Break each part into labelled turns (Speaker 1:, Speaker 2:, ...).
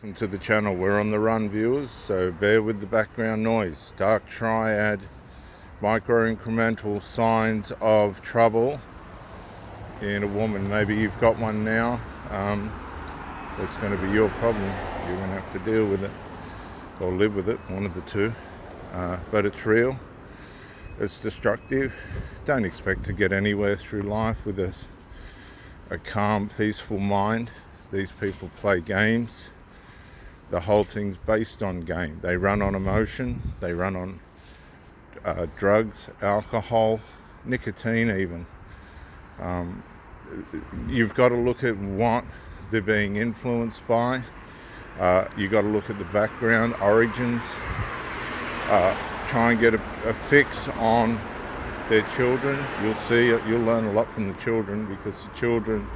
Speaker 1: Welcome to the channel. We're on the run, viewers, so bear with the background noise. Dark triad, micro-incremental signs of trouble in a woman. Maybe you've got one now. That's going to be your problem. You're going to have to deal with it or live with it, one of the two. But it's real. It's destructive. Don't expect to get anywhere through life with a calm, peaceful mind. These people play games. The whole thing's based on game. They run on emotion. They run on drugs, alcohol, nicotine even. You've got to look at what they're being influenced by. You've got to look at the background, origins. Try and get a fix on their children. You'll see it. You'll learn a lot from the children, because the children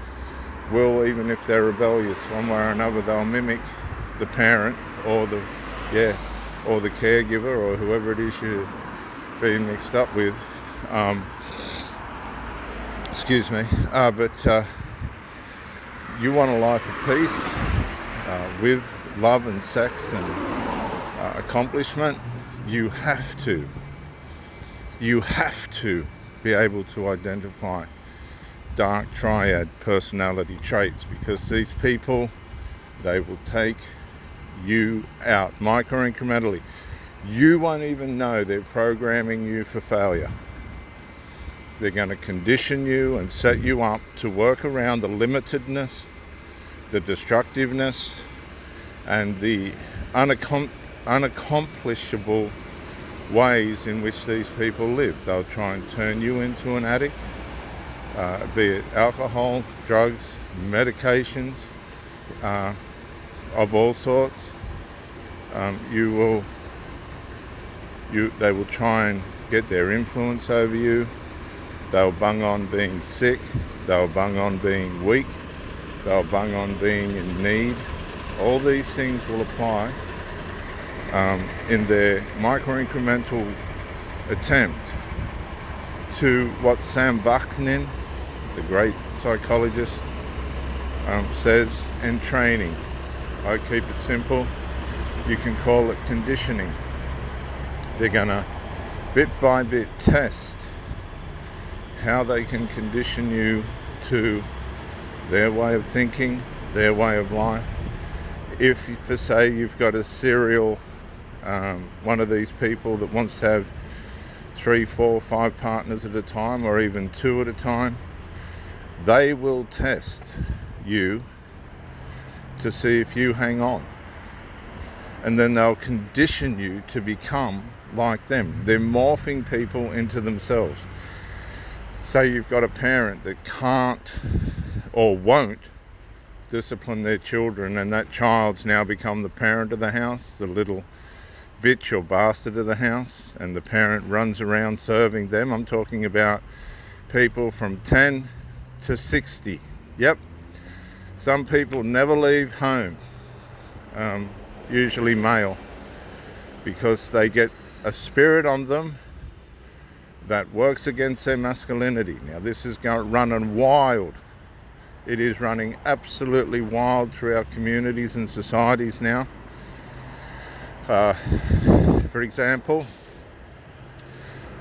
Speaker 1: will, even if they're rebellious one way or another, they'll mimic the parent or the caregiver or whoever it is you're being mixed up with. Excuse me. But you want a life of peace with love and sex and accomplishment. You have to be able to identify dark triad personality traits, because these people, they will take you out micro-incrementally. You won't even know they're programming you for failure. They're going to condition you and set you up to work around the limitedness, the destructiveness, and the unaccomplishable ways in which these people live. They'll try and turn you into an addict, be it alcohol, drugs, medications, of all sorts. They will try and get their influence over you. They'll bung on being sick. They'll bung on being weak. They'll bung on being in need. All these things will apply in their micro-incremental attempt to what Sam Vaknin, the great psychologist, says in training. I keep it simple. You can call it conditioning. They're gonna bit by bit test how they can condition you to their way of thinking, their way of life. If, for say, you've got a serial one of these people that wants to have 3, 4, 5 partners at a time, or even 2 at a time, they will test you to see if you hang on, and then they'll condition you to become like them. They're morphing people into themselves. Say you've got a parent that can't or won't discipline their children, and that child's now become the parent of the house, the little bitch or bastard of the house, and the parent runs around serving them. I'm talking about people from 10 to 60. Yep. Some people never leave home, usually male, because they get a spirit on them that works against their masculinity. Now, this is running wild. It is running absolutely wild through our communities and societies now. For example,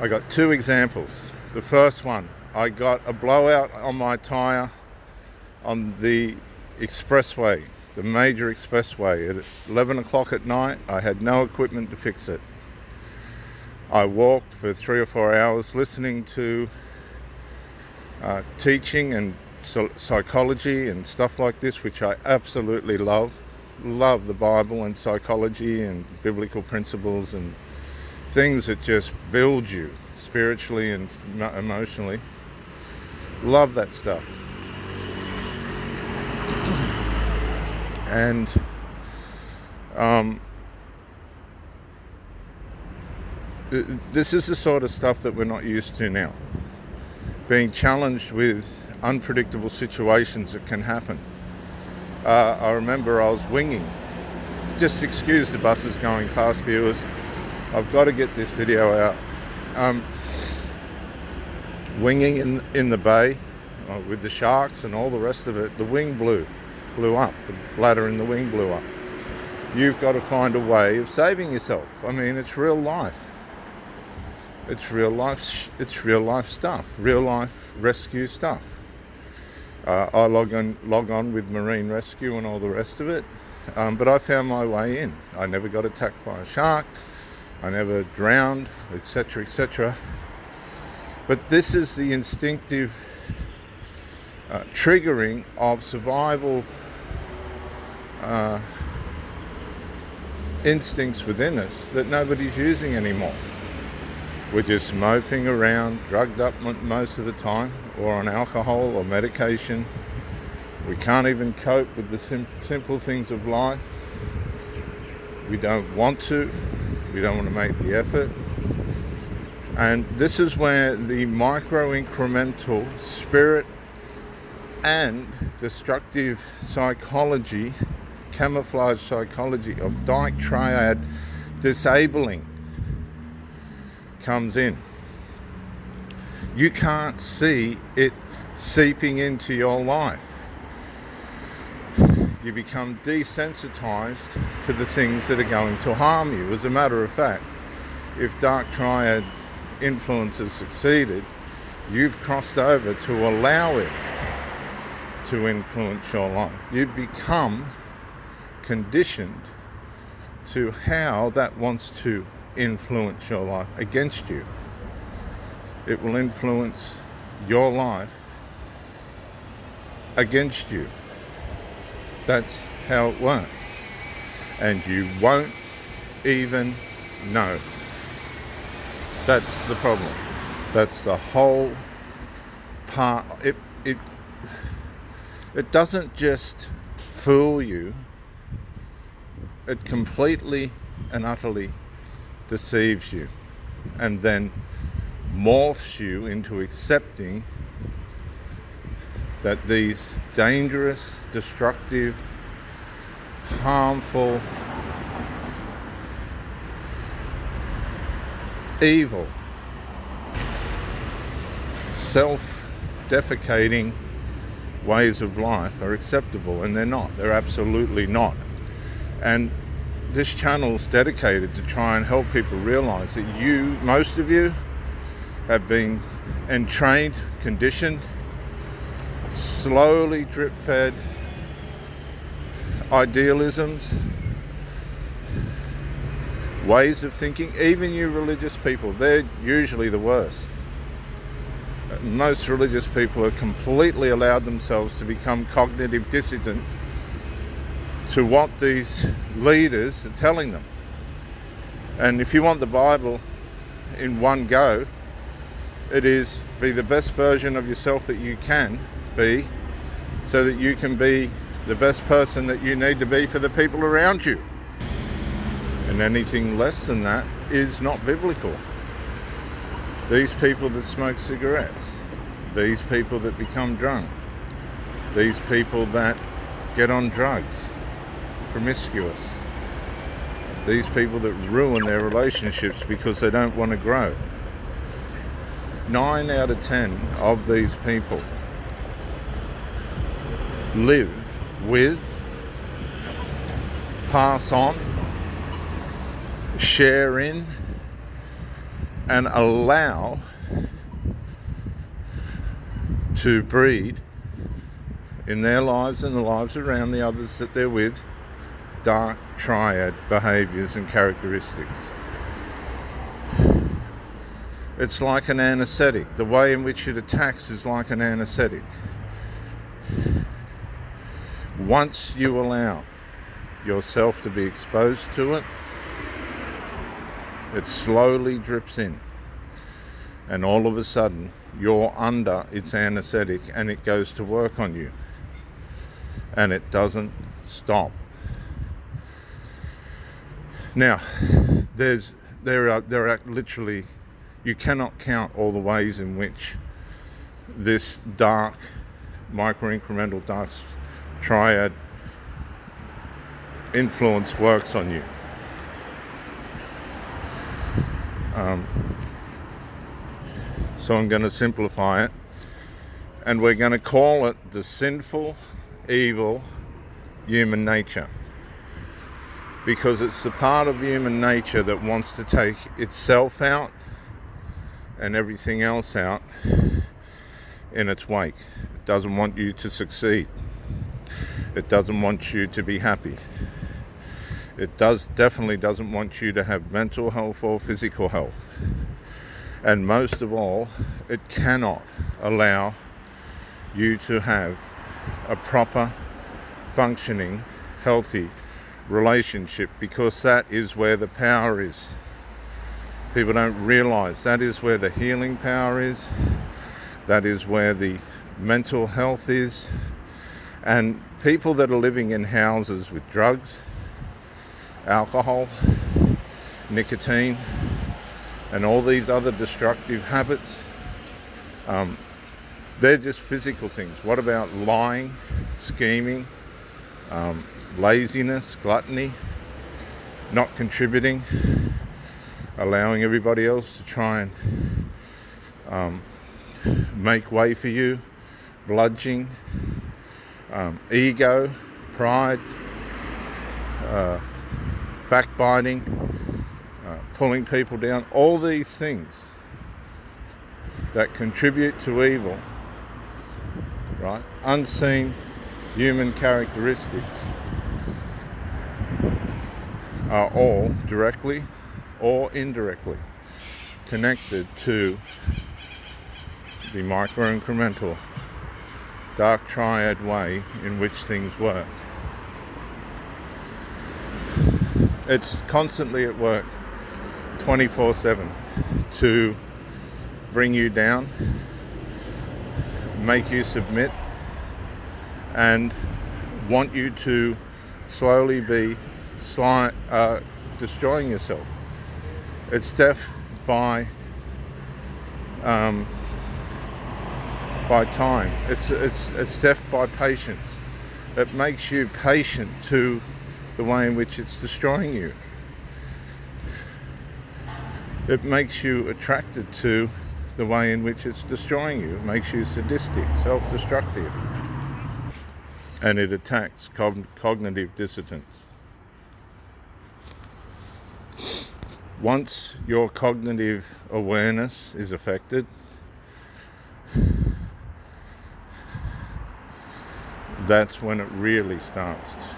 Speaker 1: I got 2 examples. The first one, I got a blowout on my tire on the expressway, the major expressway, at 11 o'clock at night. I had no equipment to fix it. I walked for 3 or 4 hours listening to teaching and psychology and stuff like this, which I absolutely love. Love the Bible and psychology and biblical principles and things that just build you spiritually and emotionally. Love that stuff. And this is the sort of stuff that we're not used to now. Being challenged with unpredictable situations that can happen. I remember I was winging. Just excuse the buses going past, viewers. I've got to get this video out. Winging in the bay with the sharks and all the rest of it. The wing blew up. The bladder in the wing blew up. you've got to find a way of saving yourself. I mean, it's real life. It's real life. It's real life stuff. Real life rescue stuff. I log on with Marine Rescue and all the rest of it, but I found my way in. I never got attacked by a shark. I never drowned, etc., etc. But this is the instinctive triggering of survival instincts within us that nobody's using anymore. We're just moping around, drugged up most of the time, or on alcohol or medication. We can't even cope with the simple things of life. We don't want to. We don't want to make the effort. And this is where the micro-incremental spirit and destructive psychology, camouflage psychology of dark triad disabling comes in. You can't see it seeping into your life. You become desensitized to the things that are going to harm you. As a matter of fact, if dark triad influence has succeeded, you've crossed over to allow it to influence your life. You become conditioned to how that wants to influence your life against you. It will influence your life against you. That's how it works. And you won't even know. That's the problem. That's the whole part. It doesn't just fool you. It completely and utterly deceives you and then morphs you into accepting that these dangerous, destructive, harmful, evil, self-defecating ways of life are acceptable, and they're not. They're absolutely not. And this channel's dedicated to try and help people realize that most of you, have been entrained, conditioned, slowly drip-fed idealisms, ways of thinking. Even you religious people, they're usually the worst. Most religious people have completely allowed themselves to become cognitive dissident to what these leaders are telling them. And if you want the Bible in one go, it is be the best version of yourself that you can be, so that you can be the best person that you need to be for the people around you. And anything less than that is not biblical. These people that smoke cigarettes, these people that become drunk, these people that get on drugs, promiscuous, these people that ruin their relationships because they don't want to grow. 9 out of 10 of these people live with, pass on, share in, and allow to breed in their lives and the lives around the others that they're with dark triad behaviors and characteristics. It's like an anesthetic. The way in which it attacks is like an anesthetic. Once you allow yourself to be exposed to it, it slowly drips in. And all of a sudden, you're under its anesthetic and it goes to work on you. And it doesn't stop. Now, there are literally, you cannot count all the ways in which this dark, micro-incremental dark triad influence works on you. So I'm going to simplify it, and we're going to call it the sinful, evil human nature. because it's the part of human nature that wants to take itself out and everything else out in its wake. It doesn't want you to succeed. It doesn't want you to be happy. It definitely doesn't want you to have mental health or physical health. And most of all, it cannot allow you to have a proper, functioning, healthy relationship, because that is where the power is. People don't realize that is where the healing power is. That is where the mental health is. And people that are living in houses with drugs, alcohol, nicotine, and all these other destructive habits, they're just physical things. What about lying, scheming, laziness, gluttony, not contributing, allowing everybody else to try and make way for you, bludging, ego, pride, backbiting, pulling people down, all these things that contribute to evil, right? Unseen human characteristics are all directly or indirectly connected to the micro-incremental dark triad way in which things work. It's constantly at work, 24/7, to bring you down, make you submit, and want you to slowly be destroying yourself. It's death by time. It's death by patience. It makes you patient to the way in which it's destroying you. It makes you attracted to the way in which it's destroying you. It makes you sadistic, self-destructive, and it attacks cognitive dissonance. Once your cognitive awareness is affected, that's when it really starts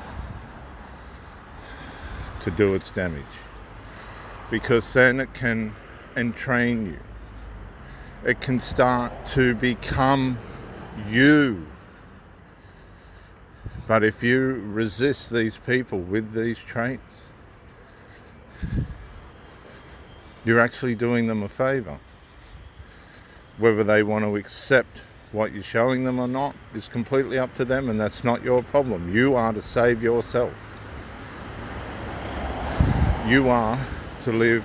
Speaker 1: to do its damage, because then it can entrain you. It can start to become you. But if you resist these people with these traits, you're actually doing them a favor. Whether they want to accept what you're showing them or not is completely up to them, and that's not your problem. You are to save yourself. You are to live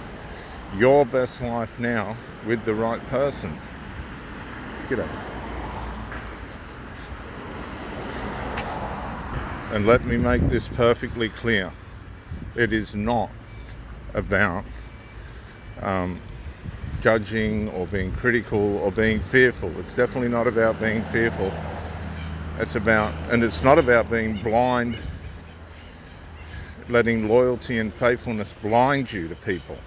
Speaker 1: your best life now with the right person. G'day. And let me make this perfectly clear. It is not about judging or being critical or being fearful. It's definitely not about being fearful. It's not about being blind, letting loyalty and faithfulness blind you to people,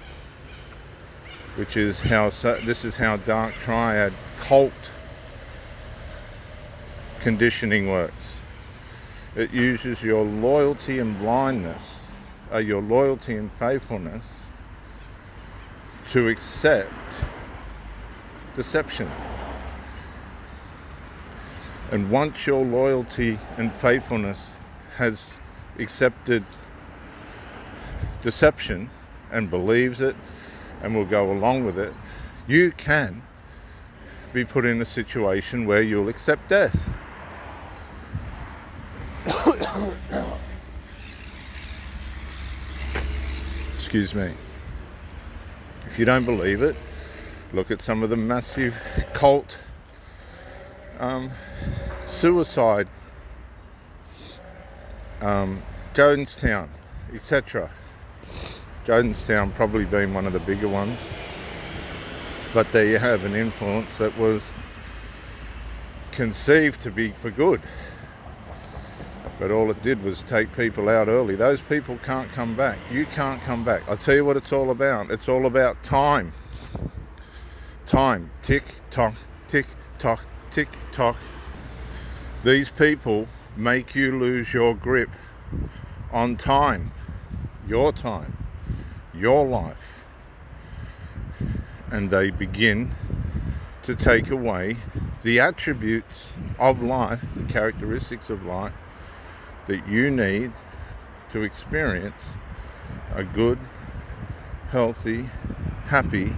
Speaker 1: which is this is how dark triad cult conditioning works. It uses your loyalty and blindness, your loyalty and faithfulness, to accept deception. And once your loyalty and faithfulness has accepted deception and believes it and will go along with it, you can be put in a situation where you'll accept death. Excuse me. If you don't believe it, look at some of the massive cult suicide, Jonestown, etc. Jonestown probably being one of the bigger ones. But there you have an influence that was conceived to be for good. But all it did was take people out early. Those people can't come back. You can't come back. I'll tell you what it's all about. It's all about time. Time. Tick, tock, tick, tock, tick, tock. These people make you lose your grip on time. Your time. Your life. And they begin to take away the attributes of life, the characteristics of life that you need to experience a good, healthy, happy,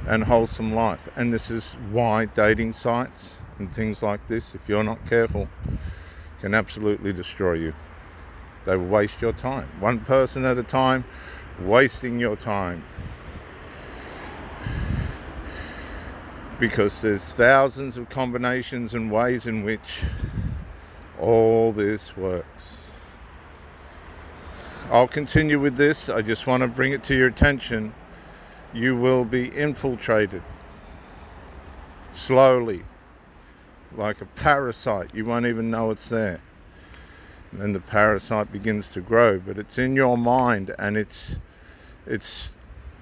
Speaker 1: and wholesome life. And this is why dating sites and things like this, if you're not careful, can absolutely destroy you. They will waste your time. One person at a time, wasting your time. Because there's thousands of combinations and ways in which all this works. I'll continue with this. I just want to bring it to your attention. You will be infiltrated slowly, like a parasite. You won't even know it's there. And then the parasite begins to grow, but it's in your mind, and it's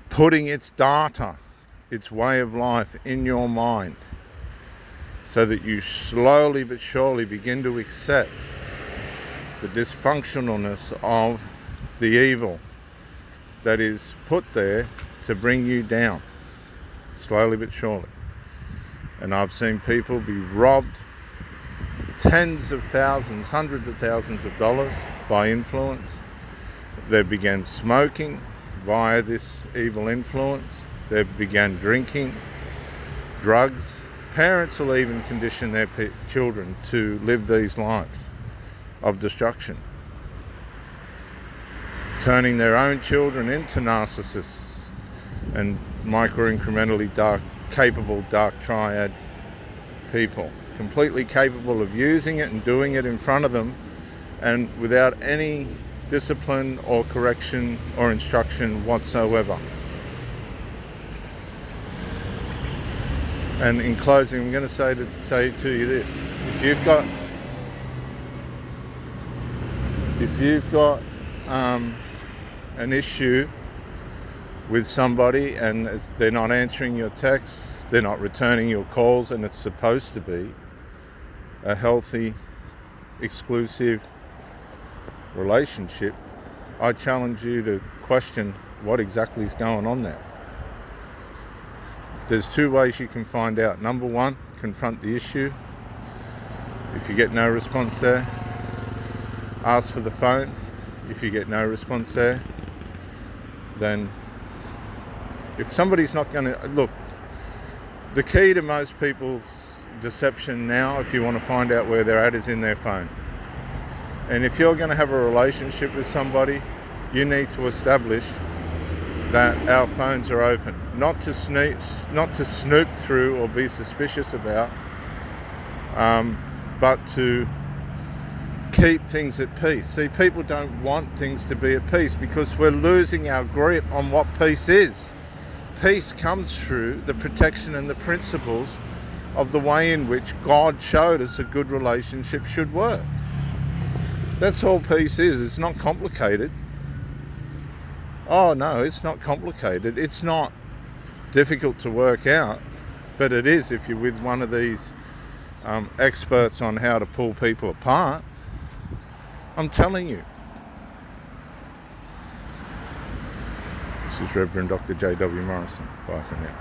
Speaker 1: putting its data, its way of life in your mind, so that you slowly but surely begin to accept the dysfunctionalness of the evil that is put there to bring you down, slowly but surely. And I've seen people be robbed tens of thousands, hundreds of thousands of dollars by influence. They began smoking via this evil influence. They began drinking, drugs. Parents will even condition their children to live these lives of destruction, turning their own children into narcissists and micro-incrementally capable dark triad people, completely capable of using it and doing it in front of them, and without any discipline or correction or instruction whatsoever. And in closing, I'm going to say to you this: if you've got an issue with somebody and they're not answering your texts, they're not returning your calls, and it's supposed to be a healthy, exclusive relationship, I challenge you to question what exactly is going on there. There's two ways you can find out. Number one, confront the issue. If you get no response there, ask for the phone. If you get no response there, then if somebody's not going to... Look, the key to most people's deception now, if you want to find out where they're at, is in their phone. And if you're going to have a relationship with somebody, you need to establish that our phones are open. Not to snoop through or be suspicious about, but to keep things at peace. See, people don't want things to be at peace because we're losing our grip on what peace is. Peace comes through the protection and the principles of the way in which God showed us a good relationship should work. That's all peace is. It's not complicated. Oh no, it's not complicated. It's not difficult to work out, but it is if you're with one of these experts on how to pull people apart. I'm telling you. This is Reverend Dr. J.W. Morrison. Bye for now.